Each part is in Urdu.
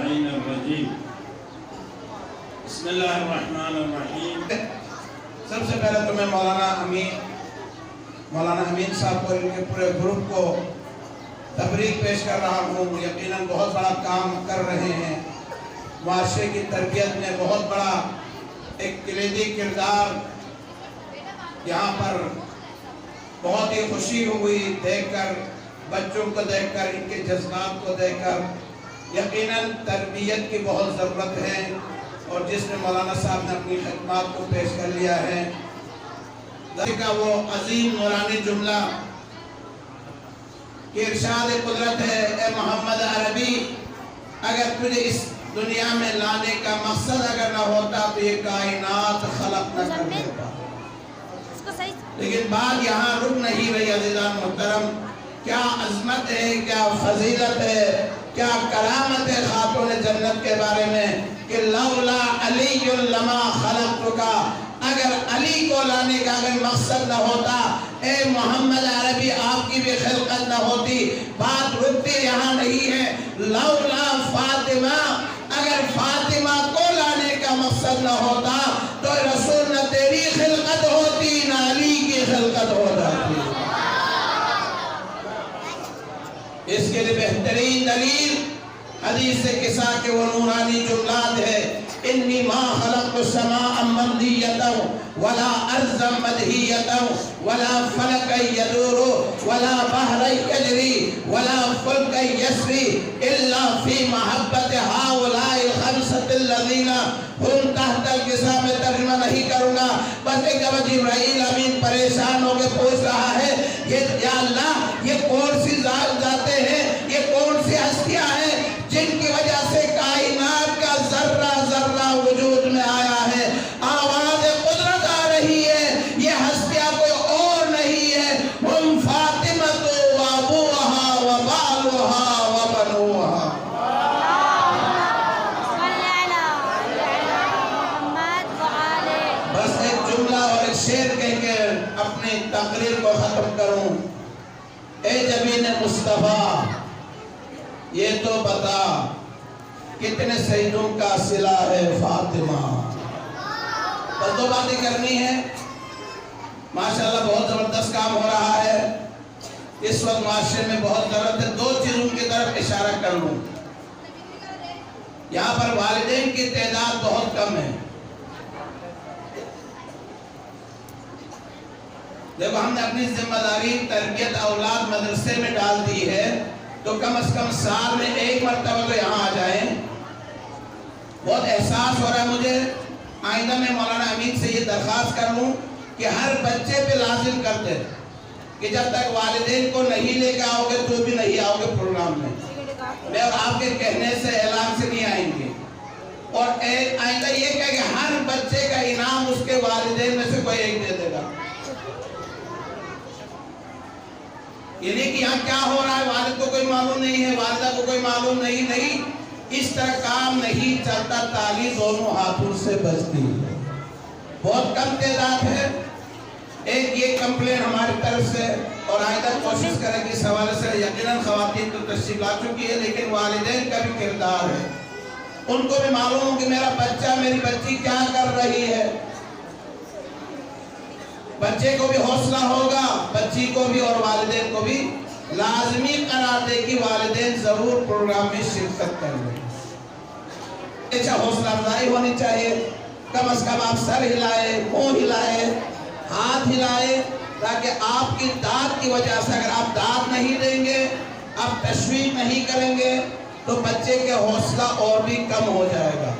اللعین الرجیم بسم اللہ الرحمن الرحیم۔ سب سے پہلے تو میں مولانا امین صاحب کو ان کے پورے گروپ کو تبریک پیش کر رہا ہوں۔ یقیناً بہت بڑا کام کر رہے ہیں، معاشرے کی تربیت میں بہت بڑا ایک کلیدی کردار۔ یہاں پر بہت ہی خوشی ہوئی دیکھ کر، بچوں کو دیکھ کر، ان کے جذبات کو دیکھ کر۔ یقیناً تربیت کی بہت ضرورت ہے، اور جس میں مولانا صاحب نے اپنی خدمات کو پیش کر لیا ہے، کا وہ عظیم نورانی جملہ کہ ارشاد قدرت ہے، اے محمد عربی، اگر تجھے اس دنیا میں لانے کا مقصد اگر نہ ہوتا تو یہ کائنات خلق نہ کر دیتا۔ لیکن بات یہاں رک نہیں رہی عزیزان محترم۔ کیا عظمت ہے، کیا فضیلت ہے، کیا کرامت ہے خاتون جنت کے بارے میں کہ لولا علی لما خلقتک، اگر علی کو لانے کا اگر مقصد نہ ہوتا، اے محمد عربی آپ کی بھی خلقت نہ ہوتی۔ بات رکتی یہاں نہیں ہے۔ لولا فاطمہ، اگر فاطمہ کو لانے کا مقصد نہ ہوتا تو رسول نہ تیری خلقت ہوتی نہ علی کی خلقت ہو جاتی۔ اس کے لیے بہترین دلیل حدیث قصہ کے وہ نورانی جملات ہے، انی ما خلقت السماء ممدیتا ولا ارضا مدہیتا ولا فلکا یدور ولا بحر یجری ولا فلک یسری الا فی محبت ہؤلاء الخمسۃ الذین ہم تحت القصہ۔ میں ترجمہ نہیں کروں گا، بس ایک دفعہ جبرائیل امین پریشان ہو کے پوچھ رہا ہے، یا اللہ یہ کون سی ذاتیں ہیں، یہ کون سی ہستیاں ہیں جن کی وجہ سے کائنات کا ذرہ ذرہ وجود میں آیا ہے؟ آواز قدرت آ رہی ہے، یہ ہستیاں کوئی اور نہیں ہے، ہم فاطمہ و ابوہا و بالوہا و بنوہا۔ بس ایک جملہ اور ایک شعر کہہ کے اپنی تقریر کو ختم کروں۔ اے جبین مصطفیٰ یہ تو بتا، کتنے سیدوں کا صلہ ہے فاطمہ۔ بس دو باتیں کرنی ہے۔ ماشاءاللہ بہت زبردست کام ہو رہا ہے اس وقت معاشرے میں، بہت ضرورت ہے۔ دو چیزوں کی طرف اشارہ کر لوں۔ یہاں پر والدین کی تعداد بہت کم ہے۔ دیکھو ہم نے اپنی ذمہ داری تربیت اولاد مدرسے میں ڈال دی ہے، تو کم از کم سال میں ایک مرتبہ تو یہاں آ جائیں۔ بہت احساس ہو رہا ہے مجھے، آئندہ میں مولانا امین سے یہ درخواست کر لوں کہ ہر بچے پہ لازم کر دیں کہ جب تک والدین کو نہیں لے کے آؤ گے تو بھی نہیں آؤ گے پروگرام میں۔ میں آپ کے کہنے سے اعلان سے نہیں آئیں گے، اور آئندہ یہ کہہ کہ ہر بچے کا انعام اس کے والدین میں سے کوئی ایک دے دے گا۔ یہ نہیں کہ یہاں کیا ہو رہا ہے والد کو کوئی معلوم نہیں ہے، والدہ کو کوئی معلوم نہیں۔ اس طرح کام نہیں چلتا، تالی دونوں ہاتھوں سے بجتی ہے۔ بہت کم تعداد ہے۔ ایک یہ کمپلین ہماری طرف سے، اور آئندہ کوشش کریں کہ اس حوالے سے یقیناً خواتین تو تشریف لا چکی ہے، لیکن والدین کا بھی کردار ہے۔ ان کو بھی معلوم ہو کہ میرا بچہ میری بچی کیا کر رہی ہے۔ بچے کو بھی حوصلہ ہوگا، بچی کو بھی اور والدین کو بھی لازمی قرار دے کہ والدین ضرور پروگرام میں شرکت کر لیں۔ اچھا حوصلہ افزائی ہونی چاہیے، کم از کم آپ سر ہلائے، منہ ہلائے، ہاتھ ہلائے، تاکہ آپ کی داد کی وجہ سے اگر آپ داد نہیں دیں گے، آپ تشویق نہیں کریں گے تو بچے کے حوصلہ اور بھی کم ہو جائے گا۔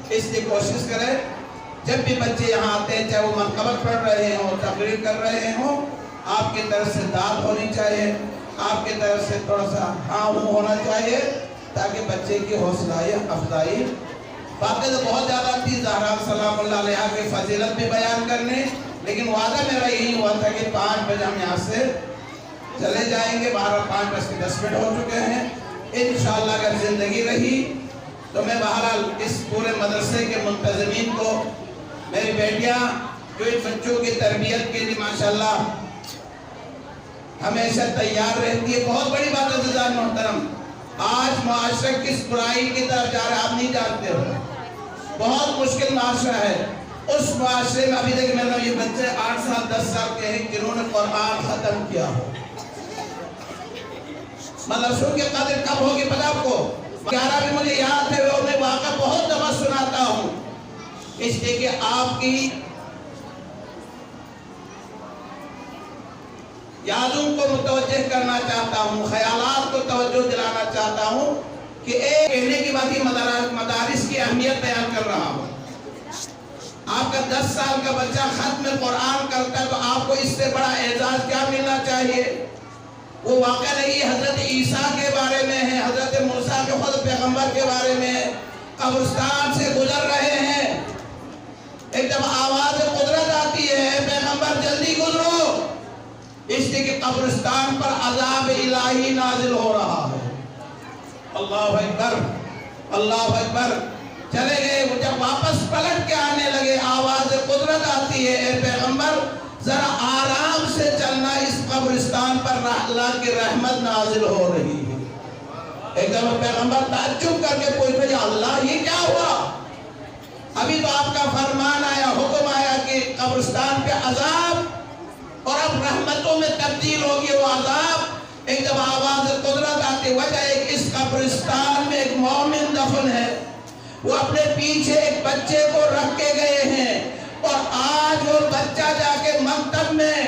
اس لیے کوشش کریں جب بھی بچے یہاں آتے ہیں، چاہے وہ منقبت پڑھ رہے ہوں، تقریر کر رہے ہوں، آپ کی طرف سے داد ہونی چاہیے، آپ کی طرف سے تھوڑا سا ہاں ہوں ہونا چاہیے، تاکہ بچے کی حوصلہ افزائی۔ باقی تو بہت زیادہ تھی زہرا سلام اللہ علیہ کی فضیلت بھی بیان کرنے، لیکن وعدہ میرا یہی ہوا تھا کہ 5 بجے ہم یہاں سے چلے جائیں گے۔ 5:10 ہو چکے ہیں۔ انشاءاللہ اگر زندگی رہی تو میں بہرحال اس پورے مدرسے کے منتظمین کو، میری بیٹیاں جو ان بچوں کی تربیت کے لیے ماشاءاللہ ہمیشہ تیار رہتی ہے۔ بہت بڑی بات ہے عزیزان محترم، آج معاشرہ کس برائی کی طرف جا رہا ہے آپ نہیں جانتے ہو. بہت مشکل معاشرہ ہے. اس معاشرے میں ابھی دیکھ میرے یہ بچے 8 سال 10 سال کے ہیں جنہوں نے قرآن ختم کیا ہو. مدرسوں کی قدر کب ہوگی پتہ آپ کو؟ 11 بھی مجھے یاد ہے اور میں واقعہ بہت دفعہ سناتا ہوں. اس لیے کہ آپ کی یادوں کو متوجہ کرنا چاہتا ہوں، خیالات کو توجہ دلانا چاہتا ہوں کہ ایک کہنے کی بات ہی مدارس کی اہمیت بیان کر رہا ہوں. آپ کا 10 سال کا بچہ ختم قرآن کرتا ہے تو آپ کو اس سے بڑا اعزاز کیا ملنا چاہیے؟ وہ واقعہ نہیں حضرت عیسیٰ کے بارے میں ہے، حضرت موسیٰ کے خود پیغمبر کے بارے میں ہے. قبرستان سے گزر رہے ہیں، ایک دم آواز قدرت آتی ہے پیغمبر جلدی گزرو، اس لیے کہ قبرستان پر عذاب الہی نازل ہو رہا ہے. اللہ اکبر اللہ اکبر. چلے گئے، جب واپس پلٹ کے آنے لگے آواز قدرت آتی ہے اے پیغمبر ذرا آرام سے چلنا، اس قبرستان پر اللہ کی رحمت نازل ہو رہی ہے. ایک دم پیغمبر تعجب کر کے پوچھتے یا اللہ یہ کیا ہوا؟ ابھی تو آپ کا فرمان آیا، حکم آیا کہ قبرستان پہ عذاب اور اب رحمتوں میں تبدیل ہوگی وہ عذاب. ایک دم آواز قدرت آتی. وجہ ایک اس قبرستان میں ایک مومن دفن ہے، وہ اپنے پیچھے ایک بچے کو رکھ کے گئے ہیں اور آج وہ بچہ جا کے مکتب میں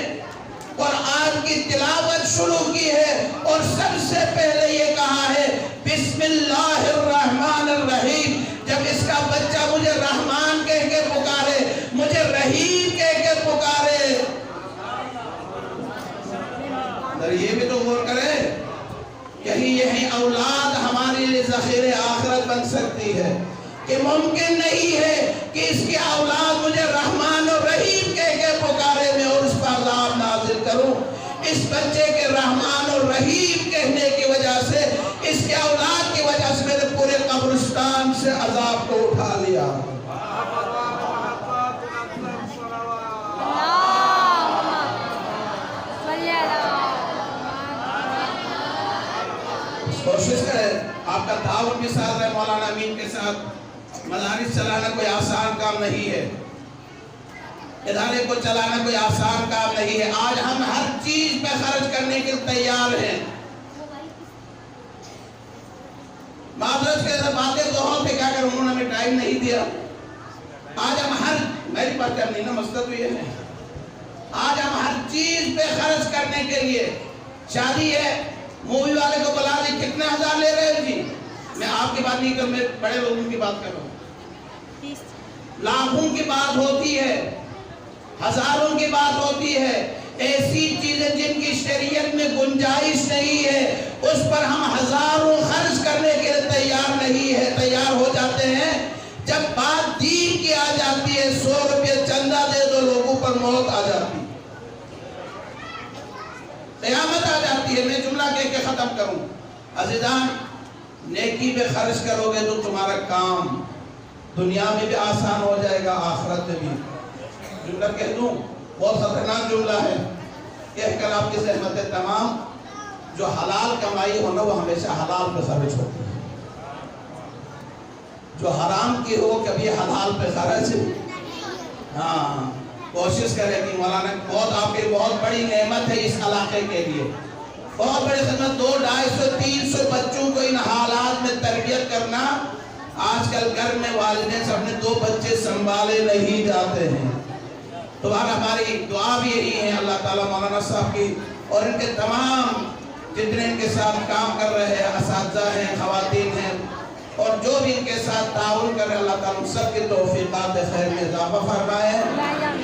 قرآن کی تلاوت شروع کی ہے اور سب سے پہلے یہ کہا ہے بسم اللہ الرحمن الرحیم. جب اس کا بچہ مجھے رحمان کہہ کے پکارے، مجھے رحیم کہہ کے پکارے، یہ بھی تو غور کرے. کہیں یہی اولاد ہمارے لیے ذخیرِ آخرت بن سکتی ہے کہ ممکن نہیں ہے کہ اس کی اولاد مجھے رحمان اور رحیم کہہ کے پکارے میں اور اس پر عذاب نازل کروں. اس بچے کے رحمان اور رحیم کہنے کی وجہ سے، اس کے اولاد کی وجہ سے میں نے پورے قبرستان سے عذاب کو اٹھا لیا. کوشش کریں آپ کا تعاون کے ساتھ ہے مولانا امین کے ساتھ. مدارس چلانا کوئی آسان کام نہیں ہے، ادارے کو چلانا کوئی آسان کام نہیں ہے. آج ہم ہر چیز پہ خرچ کرنے کے تیار ہیں. معذرت کے اندر باتیں تو ہوں پہ کیا کروں، انہوں نے ہمیں ٹائم نہیں دیا. آج ہم میری بات کرنی نا، مسئلہ تو یہ ہے آج ہم ہر چیز پہ خرچ کرنے کے لیے. شادی ہے، مووی والے کو بلا دی، کتنے ہزار لے رہے ہیں جی؟ میں آپ کی بات نہیں کر، میں بڑے لوگوں کی بات کر رہا ہوں. لاکھوں کی بات ہوتی ہے، ہزاروں کی بات ہوتی ہے. ایسی چیزیں جن کی شریعت میں گنجائش نہیں ہے اس پر ہم ہزاروں خرچ کرنے کے لیے تیار نہیں ہے. تیار ہو جاتے ہیں جب بات دین کی آ جاتی ہے. 100 روپے چندہ دے دو، لوگوں پر موت آ جاتی ہے، قیامت آ جاتی ہے. میں جملہ کہہ کے ختم کروں. عزیزان، نیکی پہ خرچ کرو گے تو تمہارا کام دنیا میں بھی آسان ہو جائے گا، آخرت میں بھی. جملہ کہہ دوں، بہت خطرناک جملہ ہے. کہہ کر آپ کی زحمت تمام. جو حلال کمائی ہو نا وہ ہمیشہ حلال پہ خرچ ہوتی ہے. جو حرام کی ہو کبھی حلال پہ خرچ. ہاں، کوشش کریں کہ مولانا بہت آپ کی بہت بڑی نعمت ہے اس علاقے کے لیے. بہت بڑی خدمت. 200, 250, 300 بچوں کو ان حالات میں تربیت کرنا. آج کل گھر میں والدین سے اپنے 2 بچے سنبھالے نہیں جاتے ہیں. تو ہماری دعا بھی یہی ہے اللہ تعالیٰ مولانا صاحب کی اور ان کے تمام جتنے ان کے ساتھ کام کر رہے ہیں، اساتذہ ہیں، خواتین ہیں اور جو بھی ان کے ساتھ تعاون کر رہے ہیں، اللہ تعالیٰ سب کی توفیقات خیر میں اضافہ فرمائے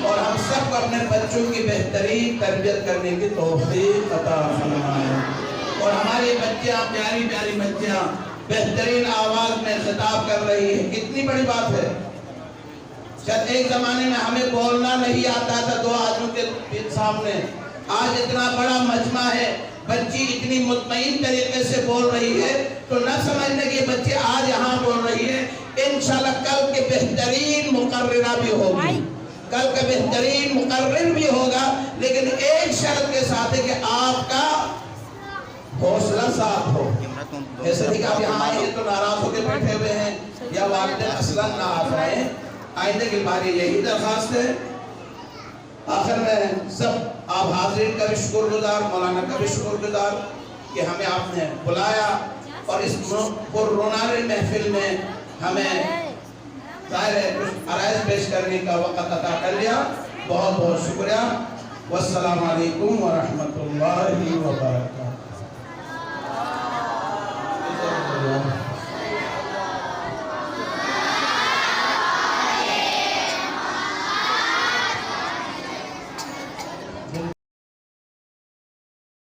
اور ہم سب کو اپنے بچوں کی بہترین تربیت کرنے کی توفیق عطا فرمائے. اور ہماری بچیاں، پیاری پیاری بچیاں بہترین آواز میں خطاب کر رہی ہے. کتنی بڑی بات ہے. شاید ایک زمانے میں ہمیں بولنا نہیں آتا تھا 2 آدمیوں کے سامنے. آج اتنا بڑا مجمع ہے، بچی اتنی مطمئن طریقے سے بول رہی ہے تو نہ سمجھنے کہ یہ بچی آج یہاں بول رہی ہے. انشاءاللہ کل کے بہترین مقررہ بھی ہوگی، کل کا بہترین مقرر بھی ہوگا، لیکن ایک شرط کے ساتھ ہے کہ آپ کا حوصلہ ساتھ ہو. ایسے نہیں کہ آپ یہاں آئے ہیں تو ناراض ہو کے بیٹھے ہوئے ہیں یا والدین اصلاً ناراض آئے ہیں. آئندے کی باری یہی درخواست ہے. آخر میں سب آپ حاضرین کا بھی شکر گزار, مولانا کا بھی شکر گزار کہ ہمیں آپ نے بلایا اور اس پررونق محفل میں ہمیں ظاہر ہے کچھ عرائض پیش کرنے کا وقت عطا کر لیا. بہت بہت شکریہ. والسلام علیکم ورحمۃ اللہ وبرکاتہ.